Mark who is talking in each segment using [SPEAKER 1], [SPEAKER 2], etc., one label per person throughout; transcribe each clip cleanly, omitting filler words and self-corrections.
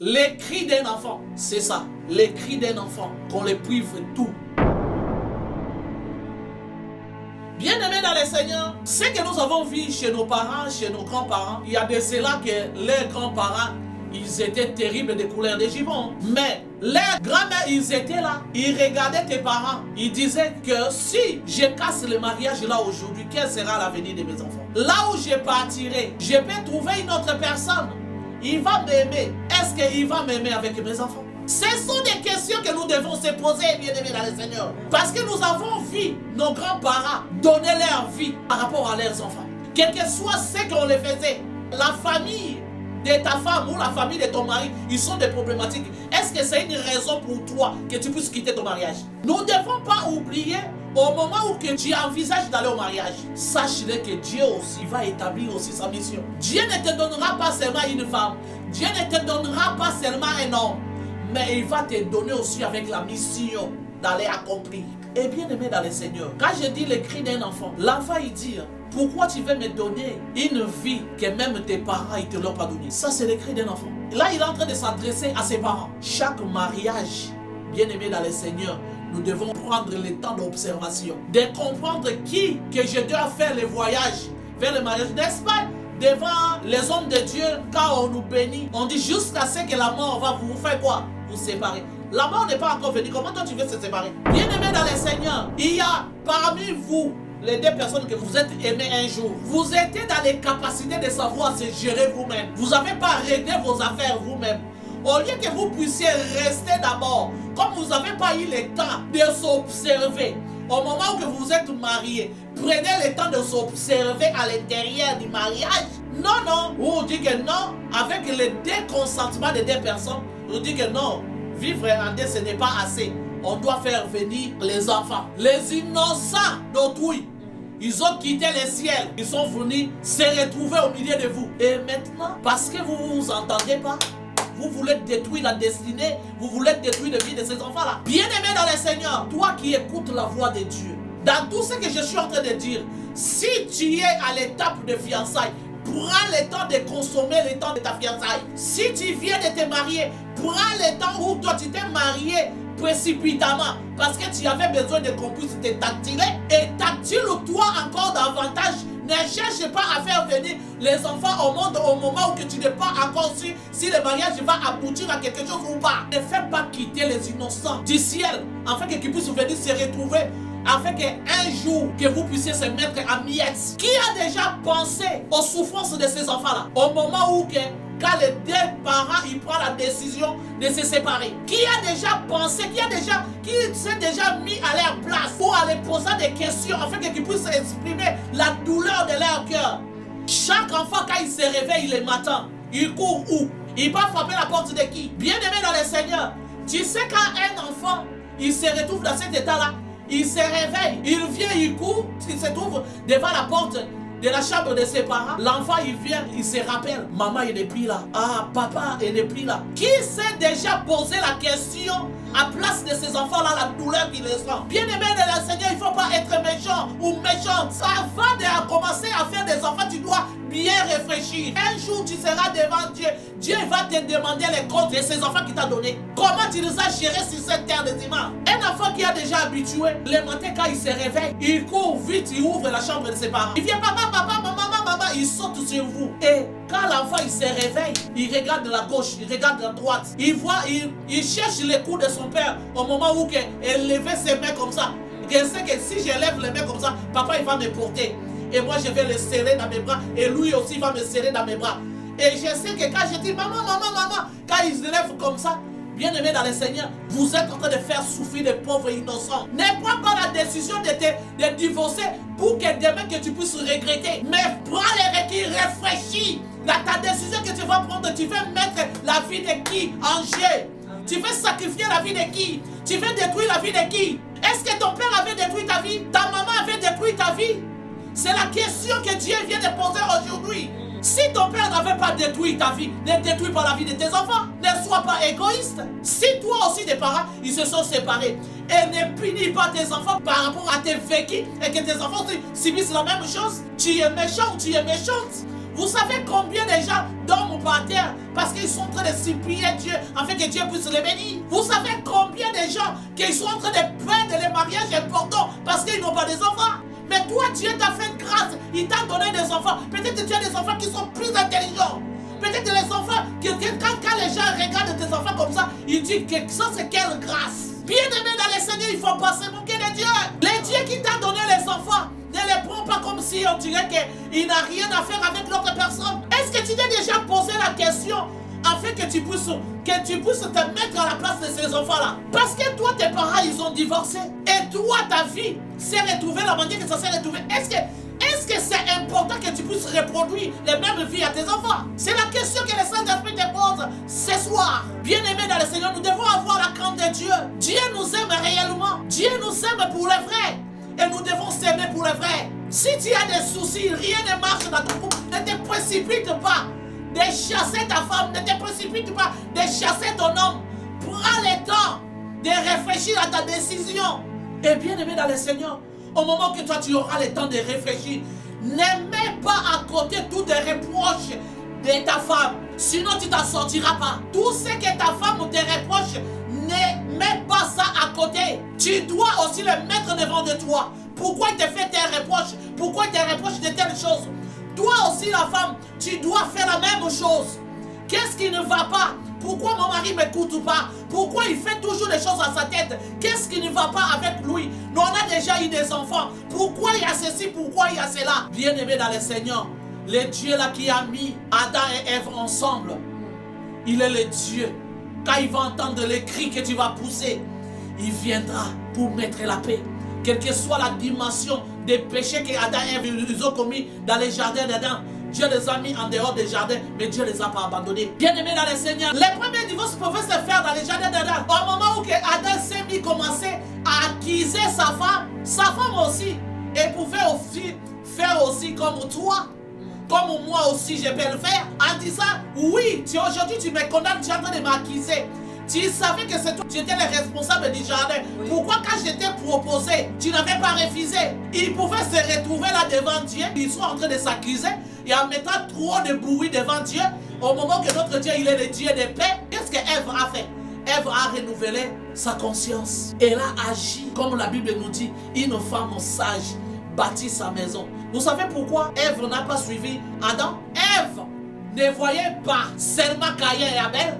[SPEAKER 1] Les cris d'un enfant, c'est ça. Les cris d'un enfant, qu'on les prive tout. Bien-aimés dans le Seigneur, ce que nous avons vu chez nos parents, chez nos grands-parents, il y a de cela que leurs grands-parents, ils étaient terribles de couleur de gibon. Mais leurs grands-mères, ils étaient là. Ils regardaient tes parents. Ils disaient que si je casse le mariage là aujourd'hui, quel sera l'avenir de mes enfants? Là où je partirai, je peux trouver une autre personne. Il va m'aimer. Est-ce qu'il va m'aimer avec mes enfants? Ce sont des questions que nous devons se poser, bien-aimés dans le Seigneur. Parce que nous avons vu nos grands-parents donner leur vie par rapport à leurs enfants. Quel que soit ce qu'on les faisait, la famille de ta femme ou la famille de ton mari, ils sont des problématiques. Est-ce que c'est une raison pour toi que tu puisses quitter ton mariage? Nous ne devons pas oublier, au moment où que tu envisages d'aller au mariage, sache-le que Dieu aussi va établir aussi sa mission. Dieu ne te donnera pas seulement une femme. Dieu ne te donnera pas seulement un homme. Mais il va te donner aussi avec la mission d'aller accomplir. Et bien aimé dans le Seigneur, quand je dis le cri d'un enfant, l'enfant il dit, pourquoi tu veux me donner une vie que même tes parents ne te l'ont pas donnée? Ça c'est le cri d'un enfant. Là il est en train de s'adresser à ses parents. Chaque mariage, bien aimé dans le Seigneur, nous devons prendre le temps d'observation, de comprendre qui que je dois faire le voyage vers le mariage, n'est-ce pas? Devant les hommes de Dieu, quand on nous bénit, on dit jusqu'à ce que la mort va vous faire quoi? Vous séparer. La mort n'est pas encore venue. Comment toi tu veux se séparer? Bien aimé dans le Seigneur, il y a parmi vous les deux personnes que vous êtes aimées un jour. Vous étiez dans les capacités de savoir se gérer vous-même. Vous n'avez pas réglé vos affaires vous-même. Au lieu que vous puissiez rester d'abord, comme vous n'avez pas eu le temps de s'observer, au moment où vous êtes mariés, prenez le temps de s'observer à l'intérieur du mariage. Non, non, vous dites que non, avec le déconsentement des deux personnes, vous dites que non, vivre en deux, ce n'est pas assez. On doit faire venir les enfants, les innocents d'autrui. Ils ont quitté le ciel, ils sont venus se retrouver au milieu de vous. Et maintenant, parce que vous ne vous entendez pas, vous voulez détruire la destinée, vous voulez détruire la vie de ces enfants-là. Bien-aimé dans le Seigneur, toi qui écoutes la voix de Dieu, dans tout ce que je suis en train de dire, si tu es à l'étape de fiançailles, prends le temps de consommer le temps de ta fiançaille. Si tu viens de te marier, prends le temps où toi tu t'es marié précipitamment parce que tu avais besoin de qu'on puisse te tactiler. Et tactile-toi encore davantage. Ne cherche pas à faire venir les enfants au monde au moment où que tu n'es pas encore sûr si le mariage va aboutir à quelque chose ou pas. Ne fais pas quitter les innocents du ciel afin qu'ils puissent venir se retrouver, afin qu'un jour que vous puissiez se mettre en miettes. Qui a déjà pensé aux souffrances de ces enfants-là au moment où quand les deux parents ils prennent la décision de se séparer? Qui a déjà pensé, qui s'est déjà mis à leur place pour aller poser des questions afin qu'ils puissent exprimer la douleur de leur cœur? Chaque enfant quand il se réveille le matin, il court où? Il va frapper la porte de qui? Bien-aimé dans le Seigneur, tu sais quand un enfant il se retrouve dans cet état-là, il se réveille, il vient, il court, il se trouve devant la porte de la chambre de ses parents. L'enfant il vient, il se rappelle, maman il n'est plus là, ah papa il n'est plus là. Qui s'est déjà posé la question à place de ces enfants-là, la douleur qu'ils ressentent? Bien-aimé de la Seigneur, il ne faut pas être méchant ou méchante. Avant de commencer à faire des enfants, tu dois bien réfléchir. Un jour tu seras devant Dieu. Dieu va te demander les comptes de ces enfants qu'il t'a donnés. Comment tu les as gérés sur cette terre des images? Un enfant qui a déjà habitué, le matin quand il se réveille, il court vite, il ouvre la chambre de ses parents. Il vient papa, maman, il saute sur vous. Et quand l'enfant il se réveille, il regarde la gauche, il regarde la droite. Il voit, il cherche les coups de son père au moment où il levait ses mains comme ça. Je sais que si je lève les mains comme ça, papa il va me porter. Et moi je vais le serrer dans mes bras. Et lui aussi va me serrer dans mes bras. Et je sais que quand je dis maman, quand il se lève comme ça, bien aimé dans le Seigneur, vous êtes en train de faire souffrir les pauvres innocents. Ne prends pas la décision de divorcer pour que demain que tu puisses regretter. Mais prends les recul, réfléchis. Ta décision que tu vas prendre, tu veux mettre la vie de qui en jeu? Tu veux sacrifier la vie de qui? Tu veux détruire la vie de qui? Est-ce que ton père avait détruit ta vie? Ta maman avait détruit ta vie? C'est la question que Dieu vient de poser aujourd'hui. Si ton père n'avait pas détruit ta vie, ne détruis pas la vie de tes enfants. Ne sois pas égoïste. Si toi aussi tes parents, ils se sont séparés, et ne punis pas tes enfants par rapport à tes vécus et que tes enfants subissent la même chose, tu es méchant ou tu es méchante. Vous savez combien de gens dorment par terre parce qu'ils sont en train de supplier Dieu afin que Dieu puisse les bénir. Vous savez combien de gens qui sont en train de perdre les mariages importants parce qu'ils n'ont pas des enfants. Mais toi, Dieu t'a fait grâce, il t'a donné des enfants. Peut-être que tu as des enfants qui sont plus intelligents. Peut-être que les enfants, quand les gens regardent tes enfants comme ça, ils disent que ça c'est quelle grâce. Bien-aimé dans les Seigneurs, il ne faut pas se moquer de Dieu. Le Dieu qui t'a donné les enfants, ne les prends pas comme si on dirait qu'il n'a rien à faire avec l'autre personne. Est-ce que tu t'es déjà posé la question afin que tu puisses te mettre à la place de ces enfants-là? Parce que toi, tes parents, ils ont divorcé. Et toi, ta vie s'est retrouvée la manière que ça s'est retrouvé. Est-ce que c'est important que tu puisses reproduire les mêmes vies à tes enfants? C'est la question que le Saint-Esprit te pose ce soir. Bien-aimés dans le Seigneur, nous devons avoir la crainte de Dieu. Dieu nous aime réellement. Dieu nous aime pour le vrai. Et nous devons s'aimer pour le vrai. Si tu as des soucis, rien ne marche dans ton couple, ne te précipite pas de chasser ta femme, ne te précipite pas de chasser ton homme. Prends le temps de réfléchir à ta décision. Et bien-aimé dans le Seigneur, au moment que toi tu auras le temps de réfléchir, ne mets pas à côté tous les reproches de ta femme. Sinon tu t'en sortiras pas. Tout ce que ta femme te reproche, ne mets pas ça à côté. Tu dois aussi le mettre devant de toi. Pourquoi il te fait tes reproches? Pourquoi il te reproche de telles choses? Toi aussi la femme, tu dois faire la même chose. Qu'est-ce qui ne va pas? Pourquoi mon mari ne m'écoute pas? Pourquoi il fait toujours des choses à sa tête? Qu'est-ce qui ne va pas avec lui? Nous on a déjà eu des enfants. Pourquoi il y a ceci? Pourquoi il y a cela? Bien-aimé dans le Seigneur, le Dieu là qui a mis Adam et Ève ensemble, il est le Dieu. Quand il va entendre les cris que tu vas pousser, il viendra pour mettre la paix. Quelle que soit la dimension des péchés que Adam et Ève ils ont commis dans les jardins d'Adam, Dieu les a mis en dehors des jardins, mais Dieu ne les a pas abandonnés. Bien-aimés dans le Seigneur, les premiers divorces pouvaient se faire dans les jardins d'Adam. Au moment où Adam s'est mis commencer à accuser sa femme aussi, elle pouvait aussi faire aussi comme toi, comme moi aussi je peux le faire, en disant, oui, aujourd'hui tu me condamnes, tu es en train de m'accuser. Tu savais que c'est toi qui étais le responsable du jardin. Oui. Pourquoi quand je t'ai proposé, tu n'avais pas refusé? Ils pouvaient se retrouver là devant Dieu. Ils sont en train de s'accuser. Et en mettant trop de bruit devant Dieu, au moment que notre Dieu, il est le Dieu de paix, qu'est-ce qu'Ève a fait? Ève a renouvelé sa conscience. Elle a agi, comme la Bible nous dit, une femme sage bâtit sa maison. Vous savez pourquoi Ève n'a pas suivi Adam? Ève ne voyait pas seulement Caïn et Abel,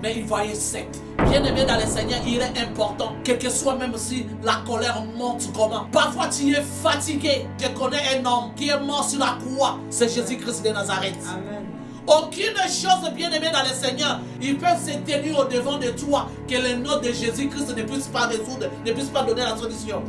[SPEAKER 1] mais il voyait secte. Bien-aimé dans le Seigneur, il est important, quel que soit même si la colère monte comment. Parfois tu es fatigué. Je connais un homme qui est mort sur la croix. C'est Jésus-Christ de Nazareth. Amen. Aucune chose, bien-aimé dans le Seigneur, ils peuvent se tenir au devant de toi que le nom de Jésus-Christ ne puisse pas résoudre, ne puisse pas donner la solution.